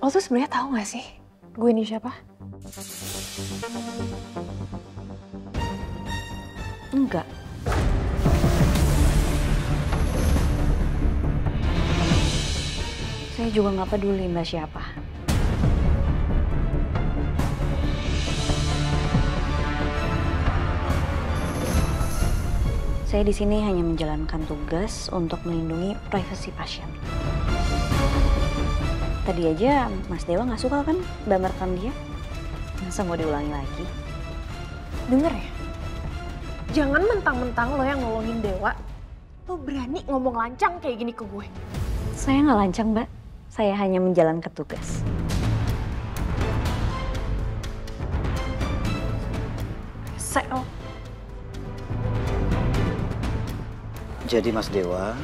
Lo tuh sebenarnya tahu gak sih gue ini siapa? Enggak. Saya juga nggak peduli Mbak siapa. Saya di sini hanya menjalankan tugas untuk melindungi privasi pasien. Tadi aja Mas Dewa nggak suka kan Mbak merekam dia? Masa mau diulangi lagi? Denger ya, jangan mentang-mentang lo yang nolongin Dewa, lo berani ngomong lancang kayak gini ke gue. Saya nggak lancang Mbak, saya hanya menjalankan tugas. Resek lo. Jadi Mas Dewa,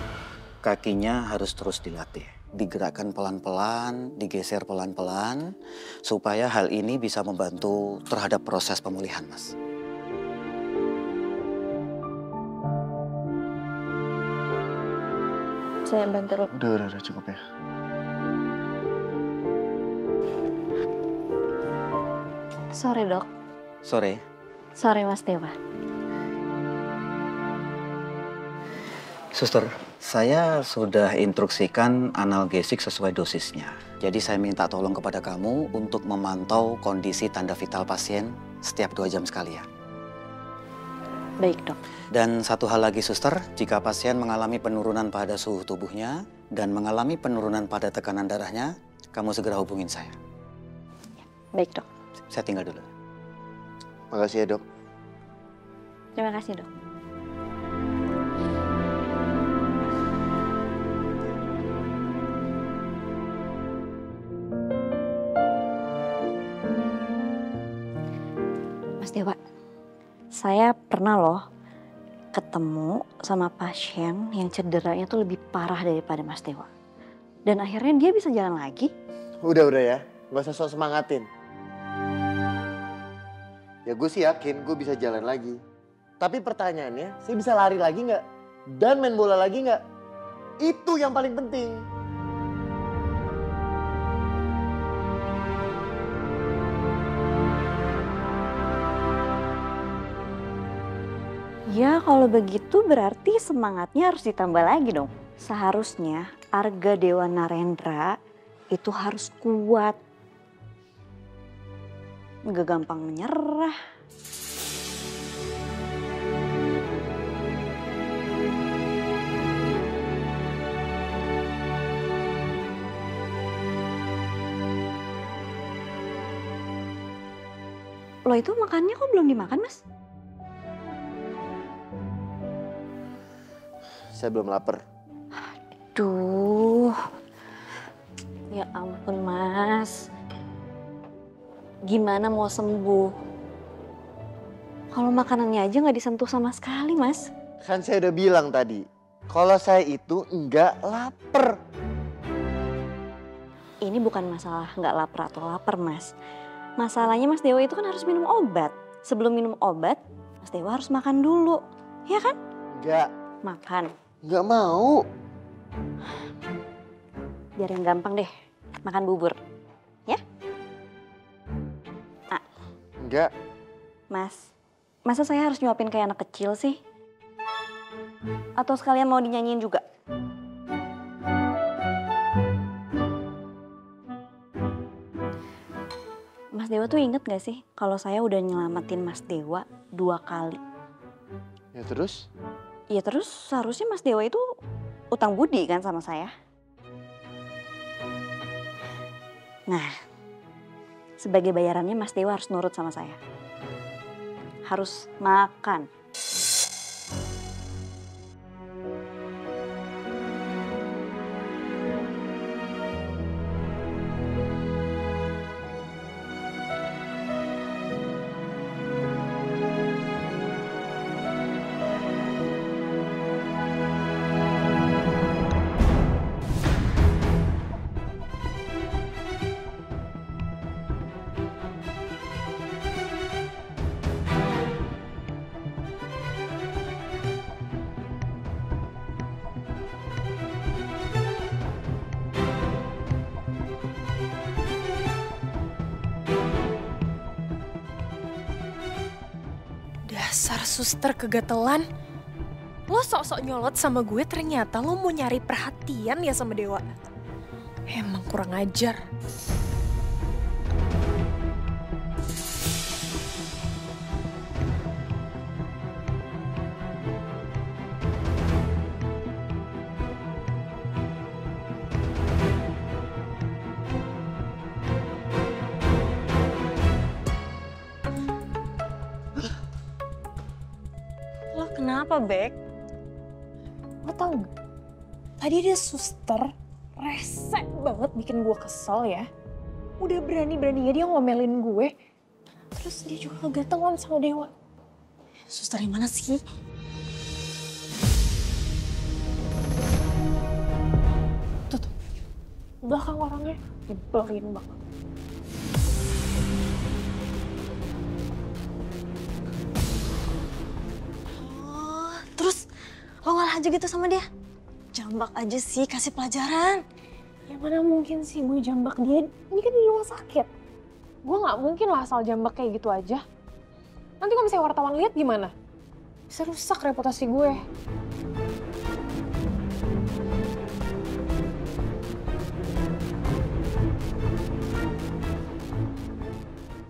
kakinya harus terus dilatih. Digerakkan pelan-pelan, digeser pelan-pelan, supaya hal ini bisa membantu terhadap proses pemulihan, Mas. Saya bantu. Udah cukup ya. Sore dok. Sore. Sore Mas Dewa. Suster, saya sudah instruksikan analgesik sesuai dosisnya. Jadi saya minta tolong kepada kamu untuk memantau kondisi tanda vital pasien setiap 2 jam sekali ya. Baik dok. Dan satu hal lagi suster, jika pasien mengalami penurunan pada suhu tubuhnya dan mengalami penurunan pada tekanan darahnya, kamu segera hubungin saya. Baik dok. Saya tinggal dulu. Makasih ya dok. Terima kasih dok. Mas Dewa, saya pernah loh ketemu sama pasien yang cederanya tuh lebih parah daripada Mas Dewa. Dan akhirnya dia bisa jalan lagi. Udah ya, gak usah sok semangatin. Ya gue sih yakin gue bisa jalan lagi. Tapi pertanyaannya, saya bisa lari lagi nggak? Dan main bola lagi nggak? Itu yang paling penting. Ya kalau begitu berarti semangatnya harus ditambah lagi dong. Seharusnya Arga Dewa Narendra itu harus kuat. Nggak gampang menyerah. Lo itu makannya kok belum dimakan mas? Saya belum lapar. Duh, ya ampun mas. Gimana mau sembuh? Kalau makanannya aja nggak disentuh sama sekali mas. Kan saya udah bilang tadi, kalau saya itu nggak lapar. Ini bukan masalah nggak lapar atau lapar mas. Masalahnya Mas Dewa itu kan harus minum obat. Sebelum minum obat, Mas Dewa harus makan dulu. Ya kan? Nggak. Makan. Nggak mau. Biar yang gampang deh, makan bubur. Ya? Ah. Nggak. Mas, masa saya harus nyuapin kayak anak kecil sih? Atau sekalian mau dinyanyiin juga? Mas Dewa tuh inget gak sih kalau saya udah nyelamatin Mas Dewa 2 kali? Ya terus? Ya terus seharusnya Mas Dewa itu utang budi kan sama saya. Nah, sebagai bayarannya Mas Dewa harus nurut sama saya. Harus makan. Dasar suster kegatelan. Lo sok-sok nyolot sama gue, ternyata lo mau nyari perhatian ya sama Dewa. Emang kurang ajar. Lo kenapa, Bek? Lo tau gak? Tadi ada suster rese banget bikin gue kesel ya. Udah berani-beraninya dia ngomelin gue. Terus dia juga kegatelan sama Dewa. Suster yang mana sih? Tuh. Belakang orangnya nyebelin banget. Oh, terus lo ngalah aja gitu sama dia? Jambak aja sih, kasih pelajaran. Ya mana mungkin sih gue jambak dia, ini kan di rumah sakit. Gue gak mungkin lah asal jambak kayak gitu aja. Nanti kalau misalnya wartawan lihat gimana? Bisa rusak reputasi gue.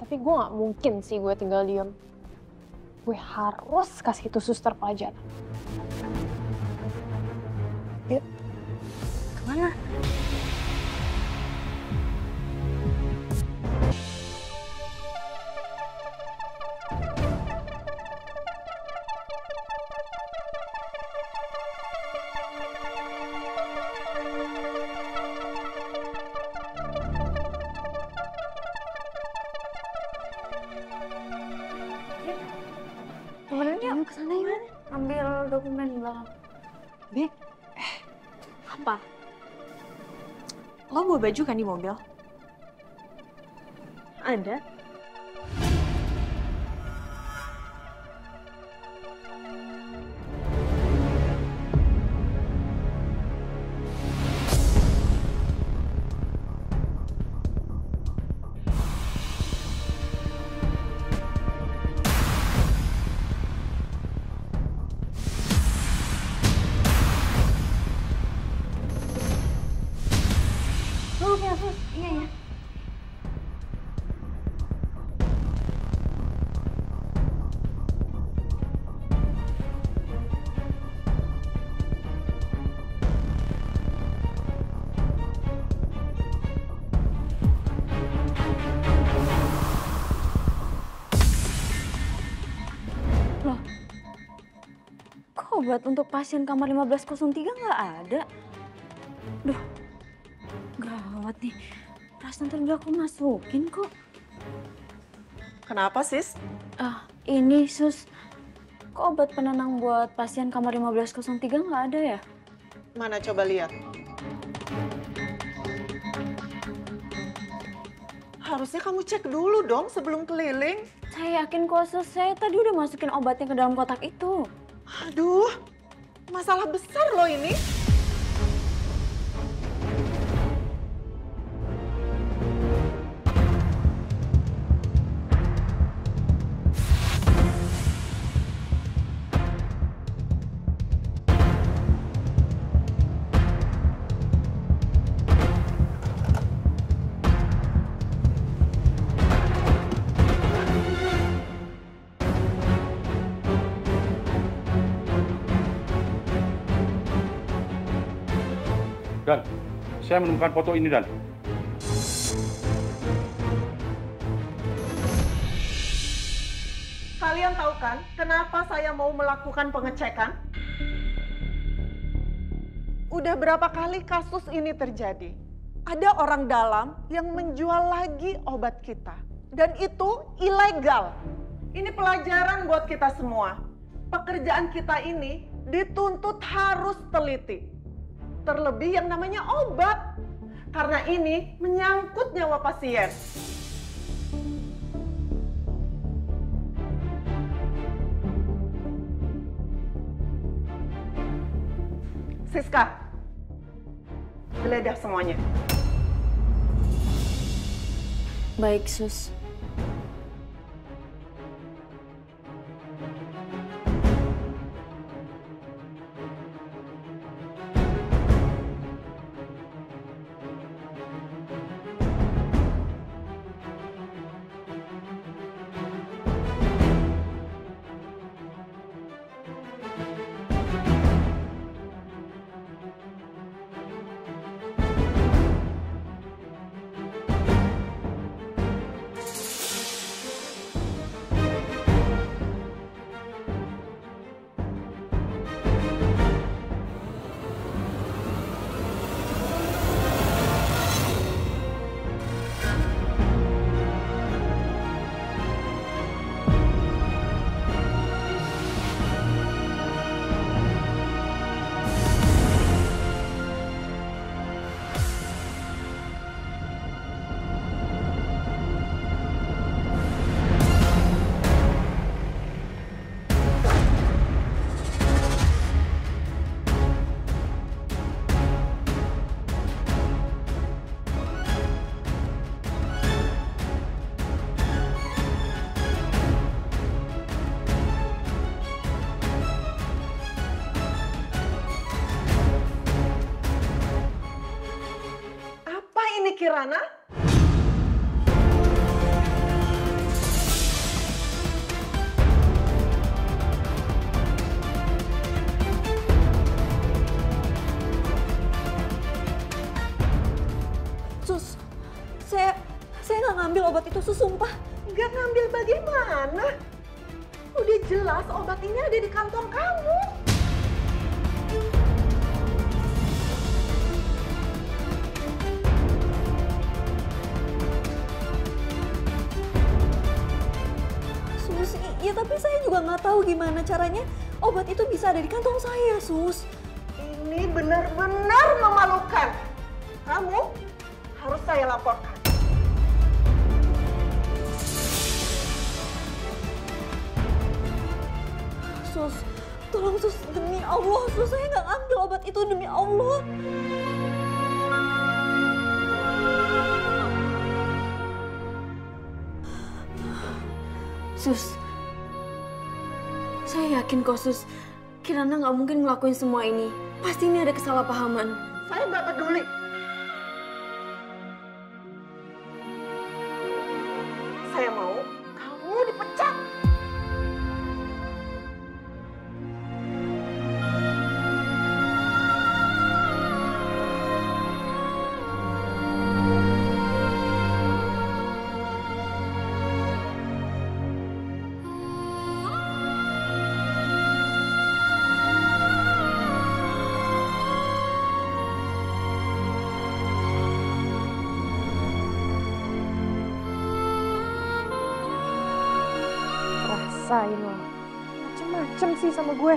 Tapi gue gak mungkin sih gue tinggal diem. Gue harus kasih itu suster pelajaran. Yuk. Kemana? Kemudian Yuk kesana yuk. ambil dokumen di belakang. Bek, Apa? Lo bawa baju kan di mobil? ada. Oh, ya, Sus. Iya, ya. Loh, kok obat untuk pasien kamar 1503 nggak ada? Duh, gawat nih. Perasaan tadi aku masukin kok. Kenapa, Sis? Ini Sus, kok obat penenang buat pasien kamar 1503 nggak ada ya? Mana coba lihat. Harusnya kamu cek dulu dong sebelum keliling. Saya yakin kok Sus, saya tadi udah masukin obatnya ke dalam kotak itu. Aduh, masalah besar loh ini. Dan, saya menemukan foto ini, Dan. Kalian tahu kan kenapa saya mau melakukan pengecekan? Udah berapa kali kasus ini terjadi? Ada orang dalam yang menjual lagi obat kita. Dan itu ilegal. Ini pelajaran buat kita semua. Pekerjaan kita ini dituntut harus teliti. Terlebih yang namanya obat. Karena ini menyangkut nyawa pasien. Siska, geledah semuanya. Baik Sus. Kirana? Sus, saya nggak ngambil obat itu, Sus, sumpah. Nggak ngambil bagaimana? Udah jelas obat ini ada di kantong kamu. Sus, ya tapi saya juga nggak tahu gimana caranya obat itu bisa ada di kantong saya, Sus. Ini benar-benar memalukan. Kamu harus saya laporkan. Sus, tolong Sus, demi Allah, Sus, saya nggak ambil obat itu, demi Allah. Sus, saya yakin kok Sus, Kirana nggak mungkin ngelakuin semua ini. Pasti ini ada kesalahpahaman. Saya nggak peduli. Saya mau kamu dipecat. Rasain lo. Macem-macem sih sama gue.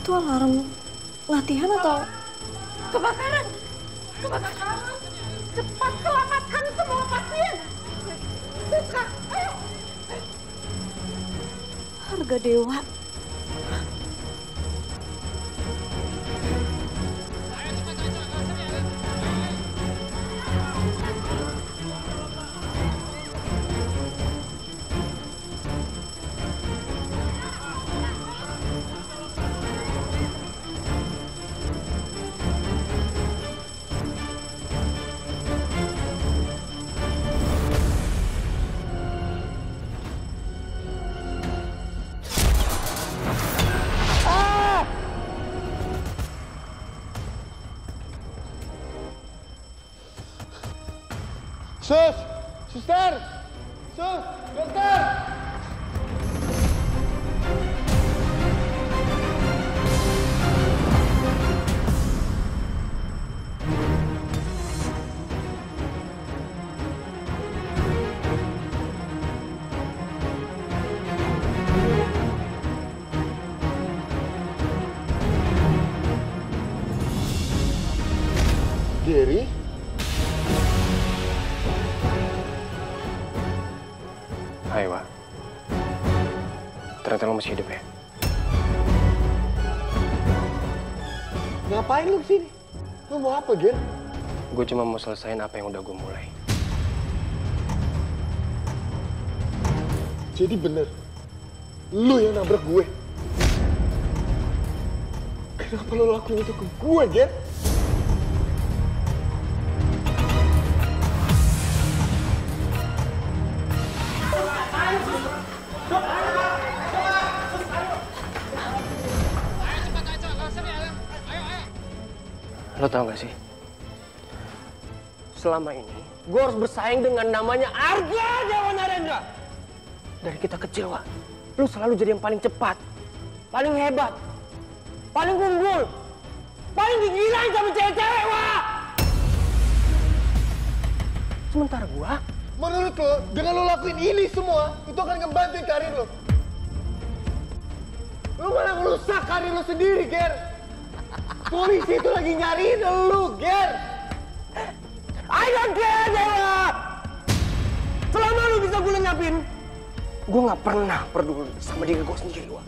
Itu alarm latihan atau... Kebakaran! Kebakaran! Cepat selamatkan semua pasien! Siska, ayo! Harga dewa. Sus! Suster! Sus! Dokter! Gary? Hai, Wak. Ternyata lo masih hidup ya? Ngapain lu kesini? Lu mau apa, Ger? Gue cuma mau selesain apa yang udah gue mulai. Jadi bener, Lu yang nabrak gue. Kenapa lo lakuin itu ke gue, Ger? Lo tau gak sih? Selama ini, gue harus bersaing dengan namanya Arga Dewa Narendra. Dari kita kecil, Wak, lu selalu jadi yang paling cepat, paling hebat, paling unggul, paling digilain sama cewek-cewek, Wak. Sementara gua, Menurut lo, dengan lo lakuin ini semua, itu akan ngebantuin karir lo. Lo malah ngerusak karir lo sendiri, Ger. Polisi itu lagi nyariin lo, Ger. ayo care, Dewa! Selama lu bisa gue lenyapin, gue gak pernah peduli sama diri gue sendiri, Wak.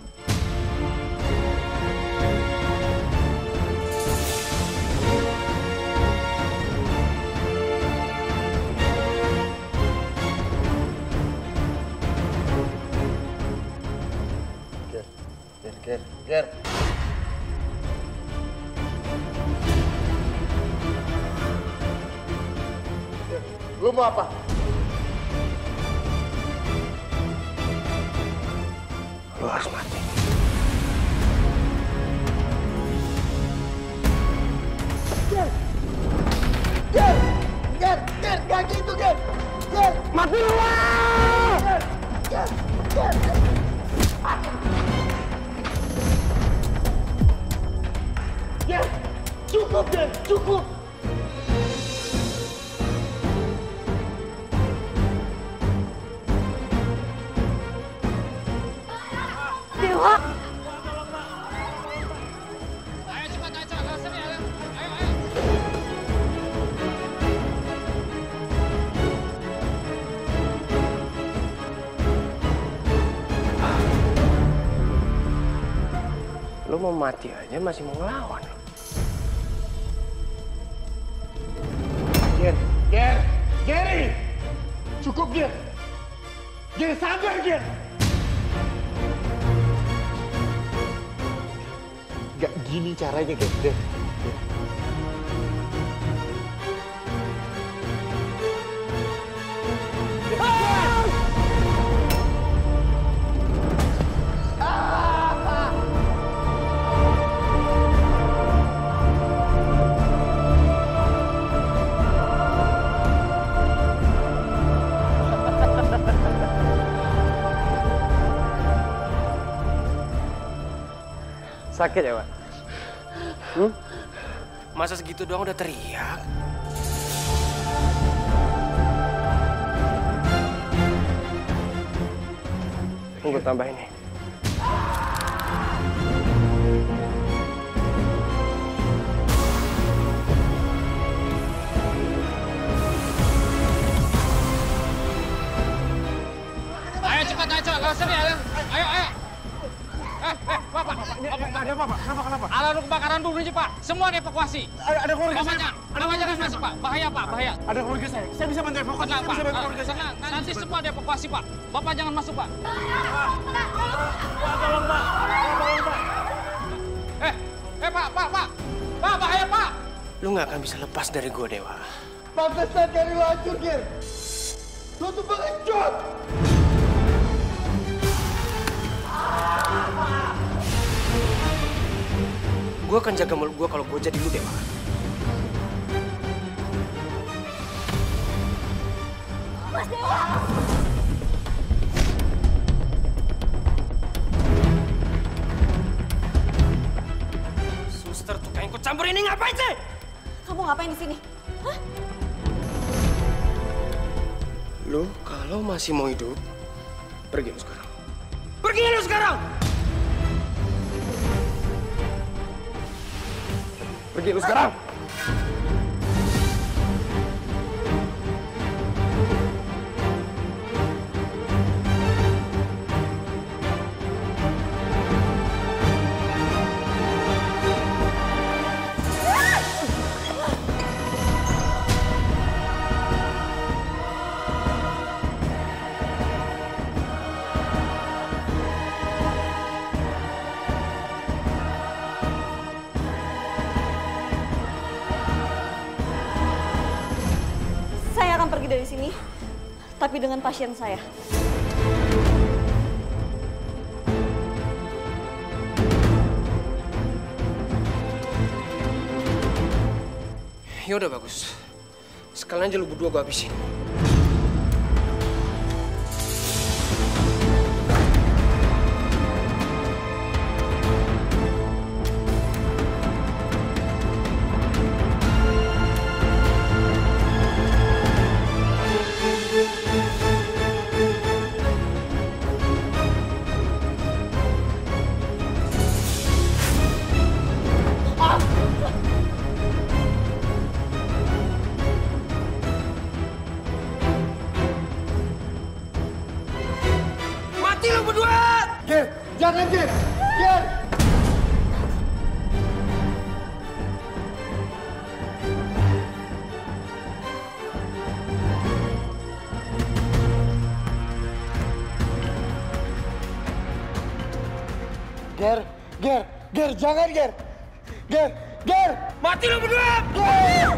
Ger. Lu mau apa? Lu harus mati. Ger, gak gitu, Ger. Mati lu, Wak! Ger. Ger, cukup, Ger, cukup. Dewa! Lu mau mati aja masih mau ngelawan. Geri! Cukup, Ger. Ger, sabar, Ger. Gak gini caranya, Ger. Sakit ya, Wak? Masa segitu doang udah teriak? Tunggu tambah ini. Ayo cepat, nggak usah nih, ayo. Pak, ada apa, Pak? Kenapa? Alarm kebakaran dulu aja, Pak. Semua dievakuasi. Ada keluarga saya. Bapak jangan masuk, Pak. Bahaya, Pak, bahaya. Ada keluarga saya. Saya bisa bantu evakuasi. Tenang, Pak. Nanti semua dievakuasi, Pak. Bapak jangan masuk, Pak. Pak, tolong, Pak. Pak, bahaya, Pak. Lu nggak akan bisa lepas dari gua, Dewa. Pantesan dari lo hancur, Ger. Lo tuh pengecut. Gua akan jaga mulut gua kalau gua jadi lu, Dewa. Mas Dewa! Suster tuh kayak ikut campur ini ngapain sih? Kamu ngapain di sini? Hah? Lu kalau masih mau hidup, pergi lu sekarang. Pergi lu sekarang! Pergi lu sekarang! tapi dengan pasien saya. Ya udah bagus. Sekalian aja lu berdua gue habisin. Mati lu berdua! Ger, jangan Ger! Ger! Ger, jangan Ger! Ger! Mati lu berdua! Ger!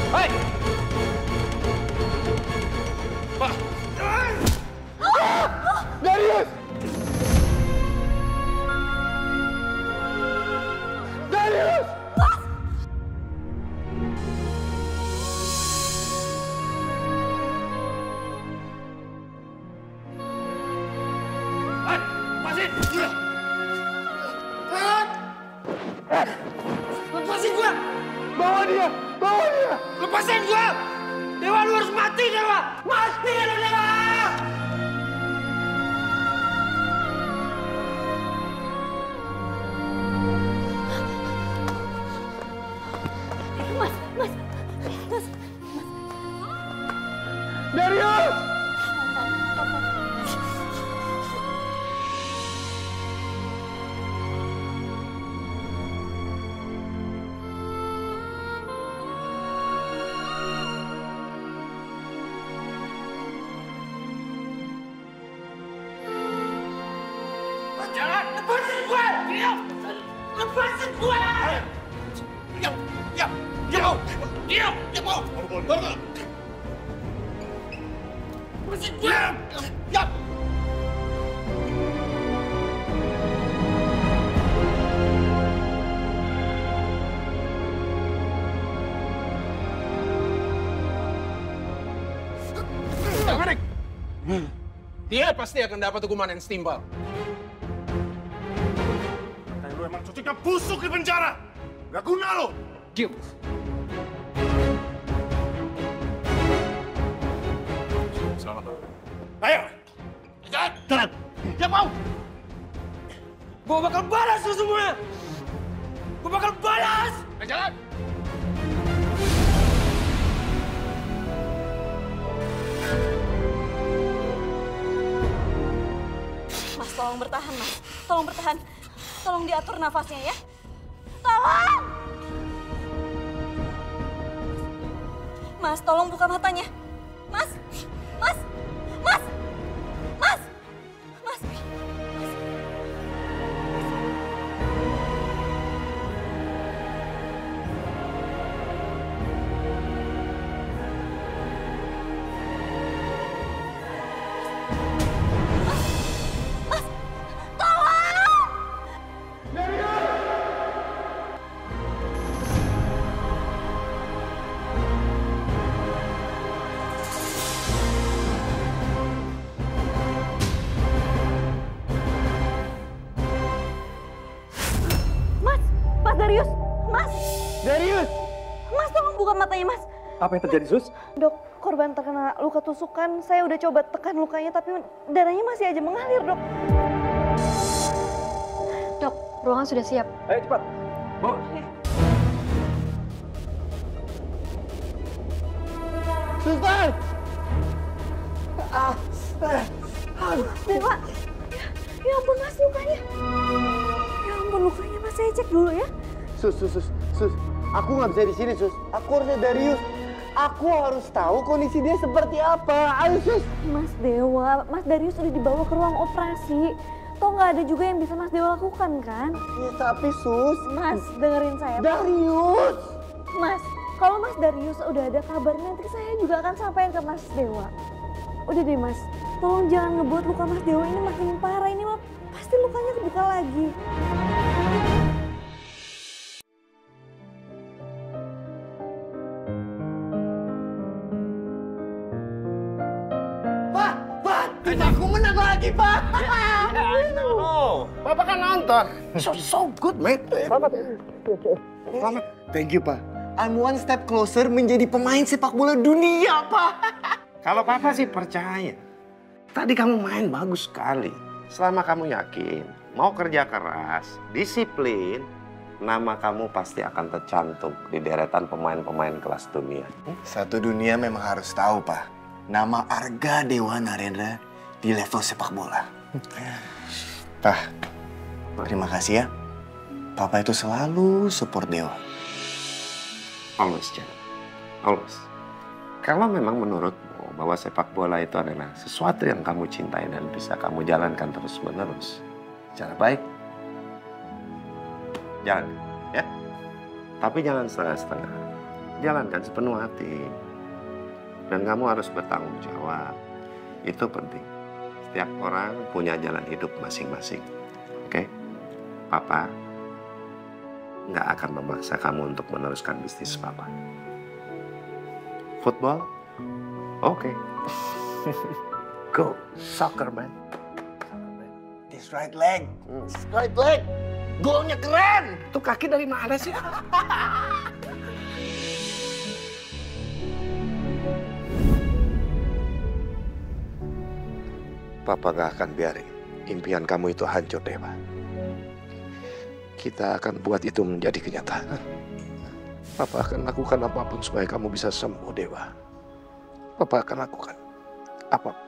Hei! Pak! Darius! Darius! Hei! Lepasin! Lepasin gua! Bawa dia! Bawa dia! Lepasin gua! Dewa, lu harus mati, Dewa! Mati lu, Dewa! Darius! Jangan! Lepasin gua! Diam! Lepasin gua! Diam! Diam! Diam! Diam! Diam! Lepasin gua! Diam! Dominic! Dia pasti akan dapat hukuman yang setimpal. Dan lu emang cocoknya busuk di penjara. Gak guna lo. Diam! Selamat. Ayo! Jalan! Dia mau! Gua bakal balas lu semua! Gua bakal balas! Jalan! Mas, tolong bertahan, Mas. Tolong bertahan. Tolong diatur nafasnya ya. Tolong! Mas, tolong buka matanya. Mas! Mas! Mas! Mas! Mas! Darius, Mas. Darius! Mas, tolong buka matanya, Mas. Apa yang terjadi, Sus? Dok, korban terkena luka tusukan. Saya udah coba tekan lukanya, tapi darahnya masih aja mengalir, Dok. Dok, Ruangan sudah siap. Ayo cepat. Bawa. Suster! Dewa, ya ampun Mas lukanya. Ya ampun lukanya Mas, saya cek dulu ya. Sus. Aku nggak bisa di sini, Sus. Aku harus lihat Darius. Aku harus tahu kondisi dia seperti apa. Ayo, Sus. Mas Dewa, Mas Darius udah dibawa ke ruang operasi. Toh nggak ada juga yang bisa Mas Dewa lakukan kan? Ya, tapi Sus. Mas, dengerin saya. Darius! Mas, kalau Mas Darius udah ada kabar nanti saya juga akan sampaikan ke Mas Dewa. Udah deh Mas, tolong jangan ngebuat luka Mas Dewa ini makin parah. Ini mah pasti lukanya kebuka lagi. Pak, tim aku menang lagi, Pak. Papa kan nonton. So good, mate. Selamat. Thank you, Pak. I'm one step closer menjadi pemain sepak bola dunia, Pak. Kalau Papa sih percaya. Tadi kamu main bagus sekali. Selama kamu yakin, mau kerja keras, disiplin, nama kamu pasti akan tercantum di deretan pemain-pemain kelas dunia. Satu dunia memang harus tahu, Pak. Nama Arga Dewa Narendra di level sepak bola. Pak, terima kasih ya. Papa itu selalu support Dewa. Always, Jan. Always. Kalau memang menurutmu bahwa sepak bola itu adalah sesuatu yang kamu cintai dan bisa kamu jalankan terus-menerus secara baik, jalan, ya. Tapi jangan setengah-setengah. Jalankan sepenuh hati. Dan kamu harus bertanggung jawab. Itu penting. Setiap orang punya jalan hidup masing-masing. Oke? Papa nggak akan memaksa kamu untuk meneruskan bisnis Papa. Football? Oke. Go. Soccer, man. This right leg. Right leg. Golnya keren. Tuh kaki dari mana sih? Papa gak akan biarin impian kamu itu hancur, Dewa. Kita akan buat itu menjadi kenyataan. Papa akan lakukan apapun supaya kamu bisa sembuh, Dewa. Papa akan lakukan apapun.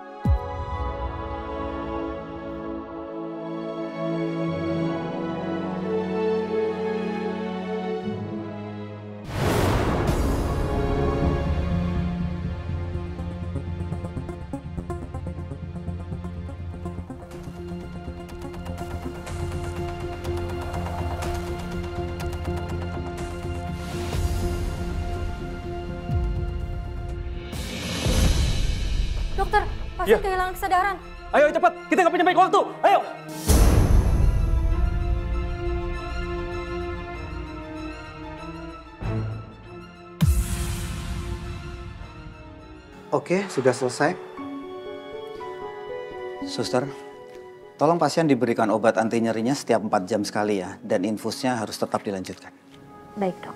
Dokter, pasien kehilangan kesadaran. Ayo cepat, kita nggak punya banyak waktu. Ayo. Oke, sudah selesai. Suster, tolong pasien diberikan obat anti nyerinya setiap 4 jam sekali ya. Dan infusnya harus tetap dilanjutkan. Baik dok.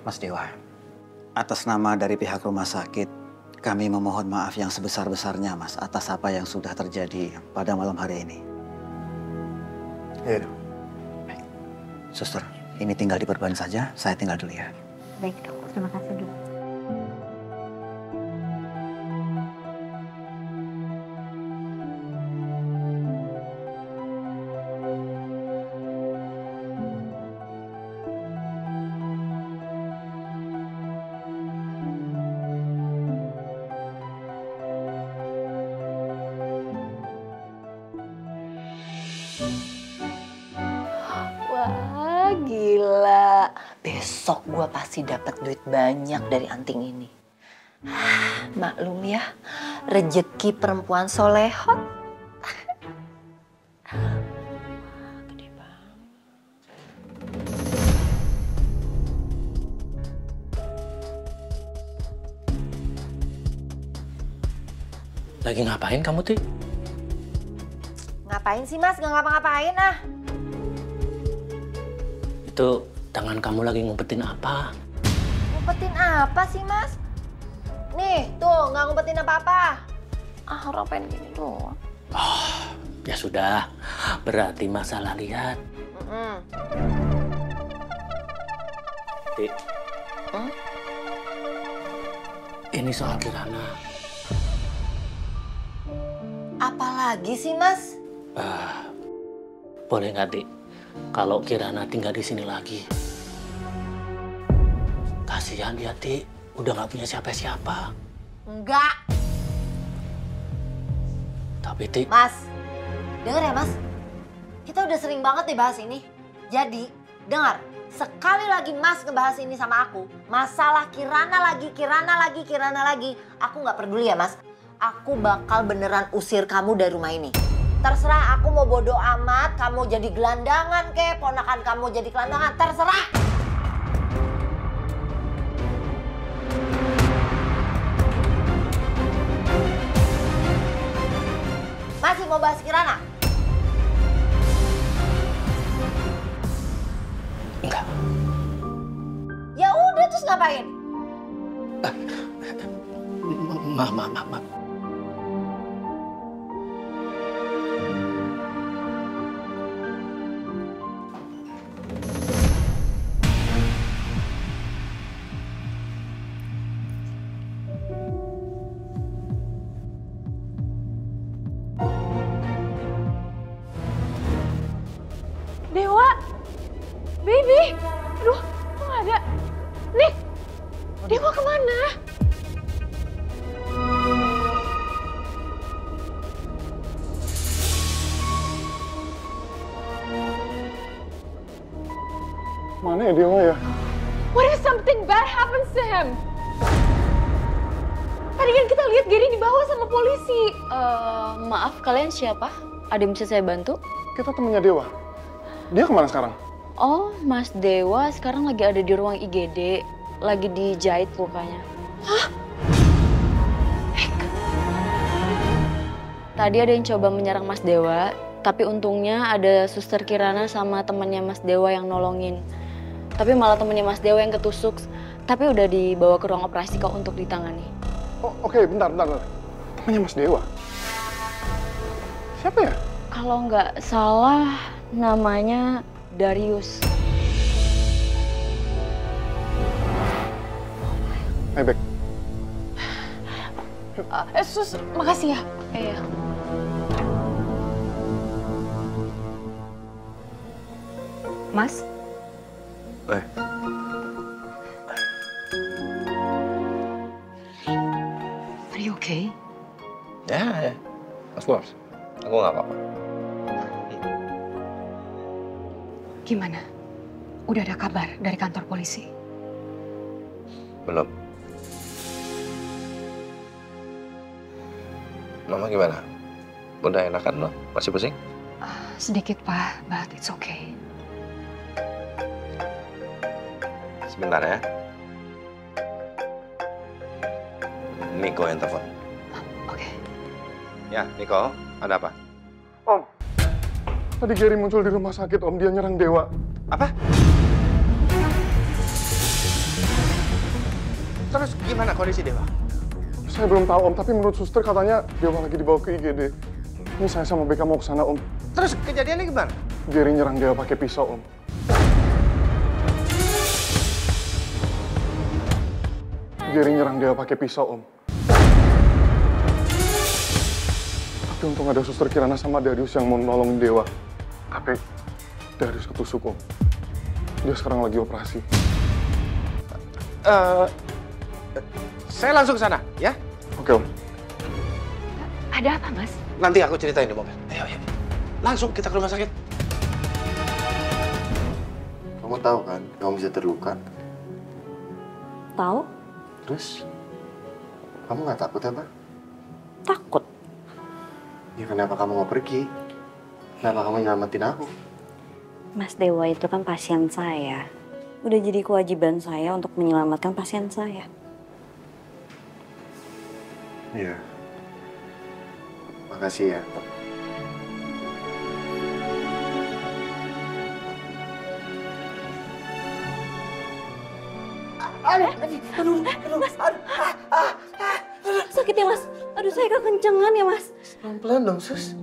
Mas Dewa, atas nama dari pihak rumah sakit, kami memohon maaf yang sebesar-besarnya Mas atas apa yang sudah terjadi pada malam hari ini. Iya dok. Baik. Suster, ini tinggal diperban saja, saya tinggal dulu ya. Baik dok, terima kasih dok. Wah, gila. Besok gue pasti dapat duit banyak dari anting ini. Maklum ya, rezeki perempuan solehot. Gede banget. Lagi ngapain kamu, Ti? Ngapain sih, Mas? Gak ngapa-ngapain ah. Itu tangan kamu lagi ngumpetin apa? Ngumpetin apa sih, Mas? Nih, tuh, nggak ngumpetin apa-apa. Ah, orang pengen gini doang. Ya sudah, berarti Mas salah lihat. Dik, ini soal Kirana. Apalagi sih, Mas? Boleh nggak, Dik? Kalau Kirana tinggal di sini lagi. Kasihan dia, Dik. Udah nggak punya siapa-siapa. Enggak. Tapi, Dik... Mas, denger ya, Mas. Kita udah sering banget nih bahas ini. Jadi, dengar. Sekali lagi Mas ngebahas ini sama aku. Masalah Kirana lagi. Aku nggak peduli ya, Mas. Aku bakal beneran usir kamu dari rumah ini. Terserah, aku mau bodo amat. Kamu jadi gelandangan kek, ponakan kamu jadi gelandangan. Terserah. Masih mau bahas Kirana? Enggak. Ya udah, terus ngapain? Ma. Dewa, baby, aduh, kok nggak ada? Nih, Dewa kemana? Mana ya Dewa ya? What if something bad happens to him? Tadi kan kita lihat Gary dibawa sama polisi. Maaf, kalian siapa? Ada yang bisa saya bantu? Kita temennya Dewa. Dia kemana sekarang? Oh, Mas Dewa sekarang lagi ada di ruang IGD. Lagi dijahit lukanya. Hah? Tadi ada yang coba menyerang Mas Dewa, tapi untungnya ada Suster Kirana sama temannya Mas Dewa yang nolongin. Tapi malah temannya Mas Dewa yang ketusuk, tapi udah dibawa ke ruang operasi kok untuk ditangani. Oh, oke, bentar. Temannya Mas Dewa? Siapa ya? Kalau nggak salah, namanya Darius. Hai, Bek. Sus, makasih ya. Iya. Mas? Are you okay? Ya, of course. Aku nggak apa-apa. Gimana? Udah ada kabar dari kantor polisi? Belum. Mama gimana? Udah enakan lo? Masih pusing? Sedikit, Pak, but it's okay. Sebentar ya. Niko yang telepon. Oke. Ya, Niko, ada apa? Om, tadi Gary muncul di rumah sakit, Om. Dia nyerang Dewa. Apa? Terus gimana kondisi Dewa? Saya belum tahu, Om. Tapi menurut suster katanya Dewa lagi dibawa ke IGD. Ini saya sama Beka mau ke sana, Om. Terus kejadiannya gimana? Gary nyerang Dewa pakai pisau, Om. Gary nyerang Dewa pakai pisau, Om. Tapi untung ada suster Kirana sama Darius yang mau nolongin Dewa. Tapi Darius ketusuk, Om. Dia sekarang lagi operasi. Saya langsung ke sana, ya? Oke, Om. Ada apa, Mas? Nanti aku ceritain di mobil. Ayo. Langsung kita ke rumah sakit. Kamu tahu kan, kamu bisa terluka. Tahu? Terus, kamu nggak takut ya, Pak? Takut. Ya kenapa kamu mau pergi? Kenapa kamu nyelamatin aku? Mas Dewa itu kan pasien saya. Udah jadi kewajiban saya untuk menyelamatkan pasien saya. Iya. Makasih ya. Sakit ya, Mas? Aduh, saya kekencengan ya, Mas. Pelan-pelan dong, Sus.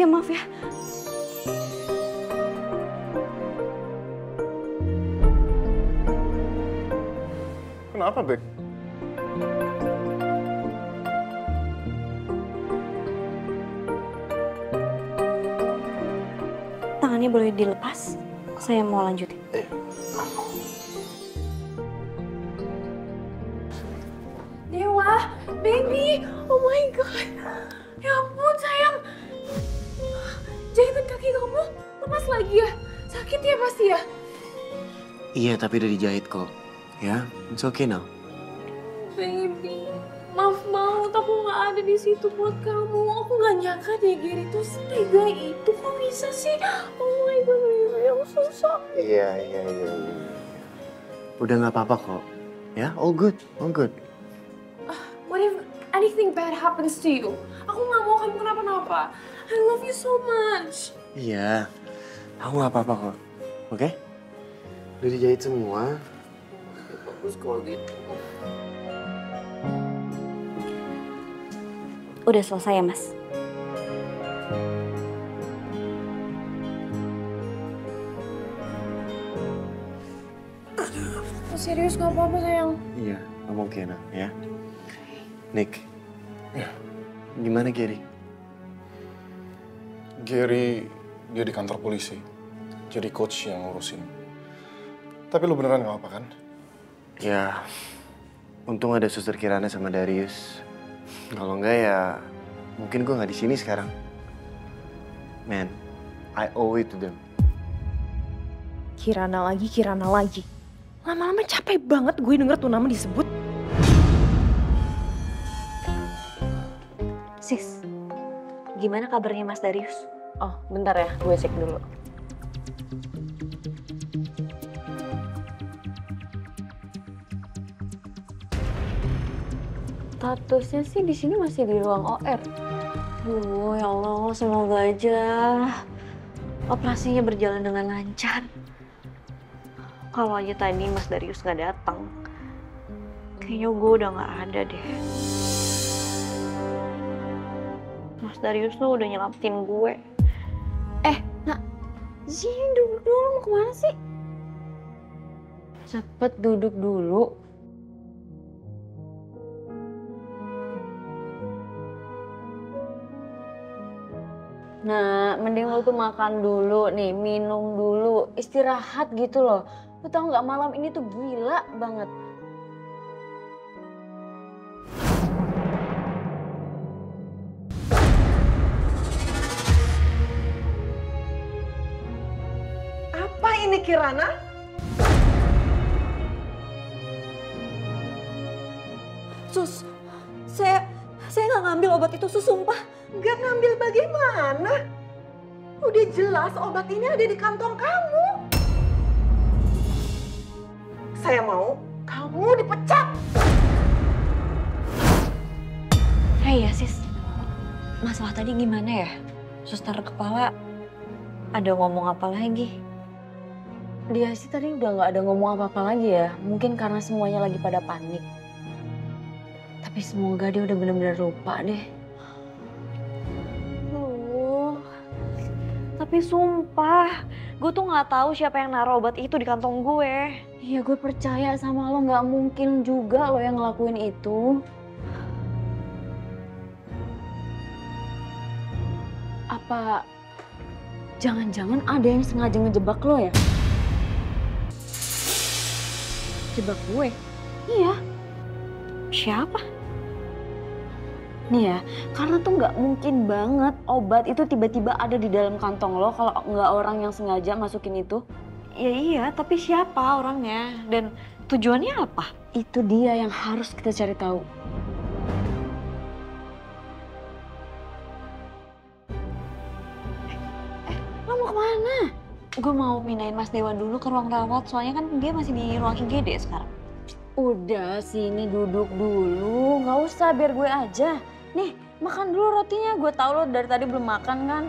Iya maaf ya. Kenapa, Bek? Tangannya boleh dilepas? Saya mau lanjutin. Dewa, baby, oh my god. Ya ampun sayang. Jahitan kaki kamu lemas lagi ya? Sakit ya pasti ya? Iya, tapi udah dijahit kok. Ya, it's okay now. Baby, maaf banget aku nggak ada di situ buat kamu. Aku nggak nyangka deh Gary tuh setega itu. Kok bisa sih? Oh my god, baby, aku susah. Iya. Udah nggak apa-apa kok. Ya, all good. What if anything bad happens to you? Aku nggak mau kamu kenapa-napa. I love you so much. Iya, aku nggak apa-apa kok. Oke? Udah dijahit semua. Bagus kalau gitu. Udah selesai ya, Mas? Serius gak apa-apa sayang? Iya, I'm okay now, ya. Nick. Ya. Gimana Gary? Gary, dia di kantor polisi. Jadi coach yang ngurusin. Tapi lu beneran gak apa kan? Ya, untung ada Suster Kirana sama Darius. Kalau enggak ya, mungkin gue nggak di sini sekarang. Man, I owe it to them. Kirana lagi. Lama-lama capek banget gue denger tuh nama disebut. Sis, gimana kabarnya Mas Darius? Oh, bentar ya, gue cek dulu. Statusnya sih di sini masih di ruang OR. Duh, ya Allah, semoga aja operasinya berjalan dengan lancar. Kalau aja tadi Mas Darius nggak datang, kayaknya gue udah nggak ada deh. Mas Darius tuh udah nyelamatin gue. Nak, sini duduk dulu, mau kemana sih? Cepet duduk dulu. Nah, mending lu tuh makan dulu nih, minum dulu, istirahat gitu loh. Lu tau nggak malam ini tuh gila banget. Apa ini Kirana? Sus, saya nggak ngambil obat itu, Sus, sumpah. Nggak ngambil bagaimana? Udah jelas obat ini ada di kantong kamu. Saya mau kamu dipecat. Hey ya sis, masalah tadi gimana ya? Suster kepala ada ngomong apa lagi? Dia sih tadi udah nggak ada ngomong apa-apa lagi ya. Mungkin karena semuanya lagi pada panik. Tapi semoga dia udah benar-benar lupa deh. Tapi sumpah, gue tuh nggak tahu siapa yang naruh obat itu di kantong gue. Iya, gue percaya sama lo, nggak mungkin juga lo yang ngelakuin itu. Apa jangan-jangan ada yang sengaja ngejebak lo ya? Jebak gue? Iya. Siapa? Nih ya, karena tuh nggak mungkin banget obat itu tiba-tiba ada di dalam kantong lo kalau nggak orang yang sengaja masukin itu. Ya iya, tapi siapa orangnya? Dan tujuannya apa? Itu dia yang harus kita cari tahu. Lo mau kemana? Gue mau pindahin Mas Dewa dulu ke ruang rawat, soalnya kan dia masih di ruang IGD sekarang. Udah, sini duduk dulu. Nggak usah, biar gue aja. Nih, makan dulu rotinya. Gue tahu lo dari tadi belum makan kan?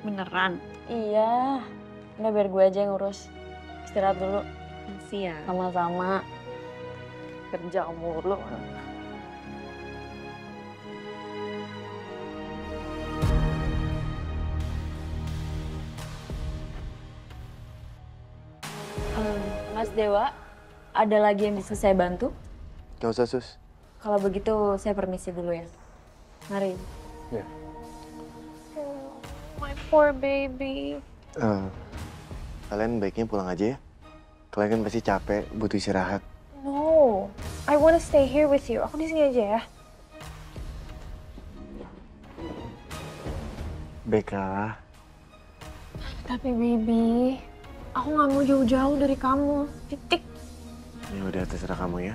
Beneran? Iya. Udah, biar gue aja yang ngurus. Istirahat dulu. Makasih ya. Sama-sama. Kerja mulu. Mas Dewa, ada lagi yang bisa saya bantu? Gak usah, Sus. Kalau begitu saya permisi dulu ya. Mari. Ya. My poor baby. Kalian baiknya pulang aja ya. Kalian kan pasti capek, butuh istirahat. No, I wanna stay here with you. Aku di sini aja ya. Baiklah. Tapi baby, aku nggak mau jauh-jauh dari kamu. Titik. Ya udah, terserah kamu ya.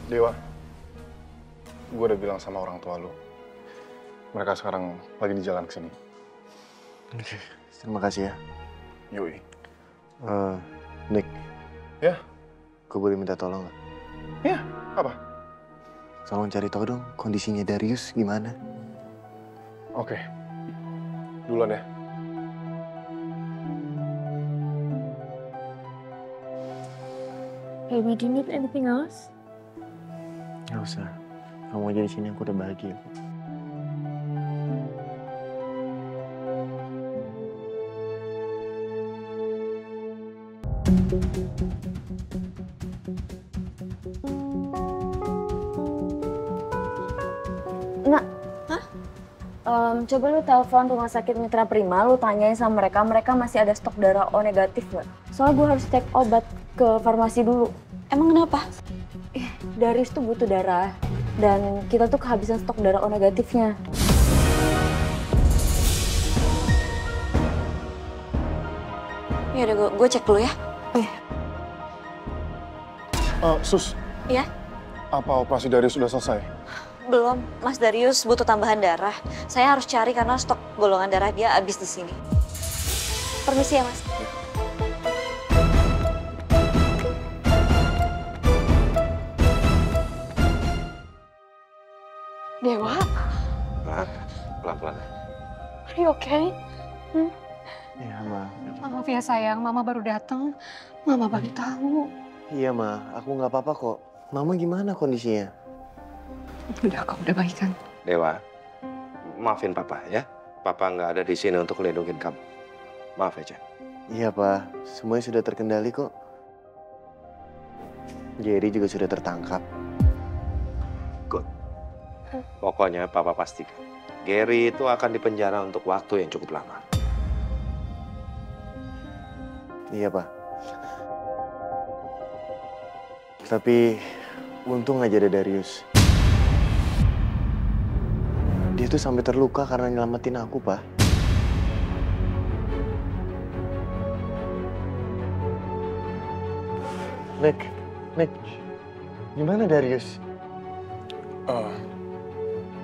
Dewa, gue udah bilang sama orang tua lu. Mereka sekarang lagi di jalan kesini. Oke, terima kasih ya. Yoi. Nick. Ya? Gue boleh minta tolong nggak? Ya, apa? Tolong cari tahu dong kondisinya Darius gimana. Oke. Duluan ya. Baby, do you need anything else? Gak usah. Kamu aja di sini, aku udah bahagia. Nak, coba lu telepon rumah sakit Mitra Prima, lu tanyain sama mereka, mereka masih ada stok darah O negatif nggak? Soalnya gue harus cek obat ke farmasi dulu. Emang kenapa? Darius tuh butuh darah, dan kita tuh kehabisan stok darah O negatifnya. Ya udah, gue cek dulu ya. Sus. Iya? Apa operasi Darius sudah selesai? Belum, Mas Darius butuh tambahan darah. Saya harus cari karena stok golongan darah dia habis di sini. Permisi ya, Mas. Dewa, Pelan-pelan. are you okay? Iya, Ma. Maaf ya sayang, Mama baru datang. Mama baru tahu. Iya, Ma. Aku nggak apa-apa kok. Mama gimana kondisinya? Udah kok, udah baik kan? Dewa, maafin Papa ya. Papa nggak ada di sini untuk melindungi kamu. Maaf ya, Chan. Iya, Pak. Semuanya sudah terkendali kok. Jerry juga sudah tertangkap. Good. Pokoknya Papa pastikan, Gary itu akan dipenjara untuk waktu yang cukup lama. Iya, Pak. Tapi untung aja ada Darius. Dia tuh sampai terluka karena nyelamatin aku, Pak. Nick, gimana Darius?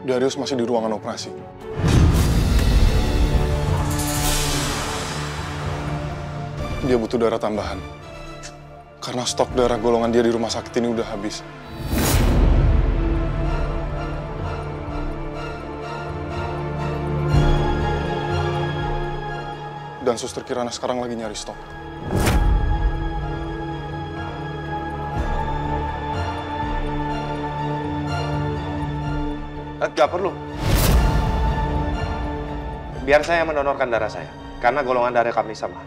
Darius masih di ruangan operasi. Dia butuh darah tambahan. Karena stok darah golongan dia di rumah sakit ini udah habis. Dan Suster Kirana sekarang lagi nyari stok. Gak perlu. Biar saya mendonorkan darah saya. Karena golongan darah kami sama.